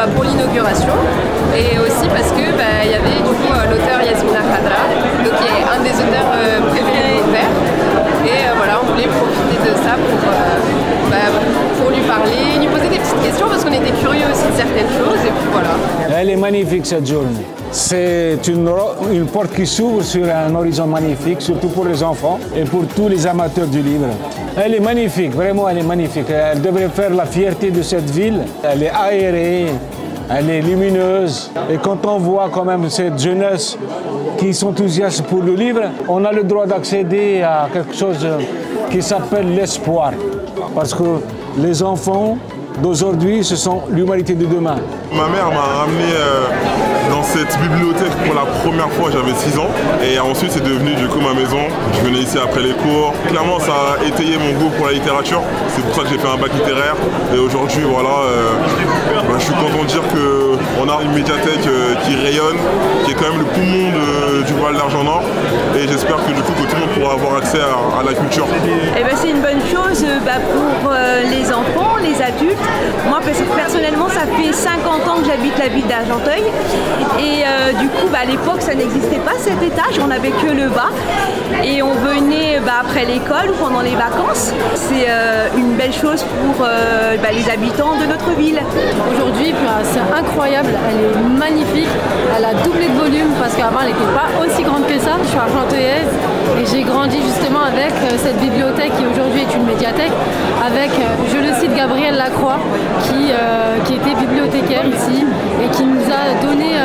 pour l'inauguration et aussi parce que il y avait du coup l'auteur Yasmina Khadra, donc qui est un des auteurs préférés de mon père. Et voilà, on voulait profiter de ça pour lui parler, lui poser des petites questions parce qu'on était curieux aussi de certaines choses et puis voilà. Elle est magnifique cette journée. C'est une porte qui s'ouvre sur un horizon magnifique, surtout pour les enfants et pour tous les amateurs du livre. Elle est magnifique, vraiment elle est magnifique. Elle devrait faire la fierté de cette ville. Elle est aérée, elle est lumineuse. Et quand on voit quand même cette jeunesse qui s'enthousiasme pour le livre, on a le droit d'accéder à quelque chose qui s'appelle l'espoir. Parce que les enfants d'aujourd'hui, ce sont l'humanité de demain. Ma mère m'a ramené dans cette bibliothèque pour la première fois, j'avais 6 ans. Et ensuite, c'est devenu du coup ma maison. Je venais ici après les cours. Clairement, ça a étayé mon goût pour la littérature. C'est pour ça que j'ai fait un bac littéraire. Et aujourd'hui, voilà, je suis content de dire qu'on a une médiathèque qui rayonne, qui est quand même le poumon du Val d'Argent-Nord. Et j'espère que du coup, que tout le monde pourra avoir accès à la culture. Et c'est une bonne chose pour les enfants, les adultes. Moi, personnellement, ça fait 50 ans que j'habite la ville d'Argenteuil. Et du coup, à l'époque, ça n'existait pas cet étage, on n'avait que le bas. Et on venait après l'école ou pendant les vacances. C'est une belle chose pour les habitants de notre ville. Aujourd'hui, c'est incroyable, elle est magnifique. Elle a doublé de volume parce qu'avant, elle n'était pas aussi grande que ça. Je suis argenteuillaise et j'ai grandi justement avec cette bibliothèque qui aujourd'hui est une médiathèque, avec, je le cite, Gabriel Lacroix, qui était bibliothécaire ici et qui nous a donné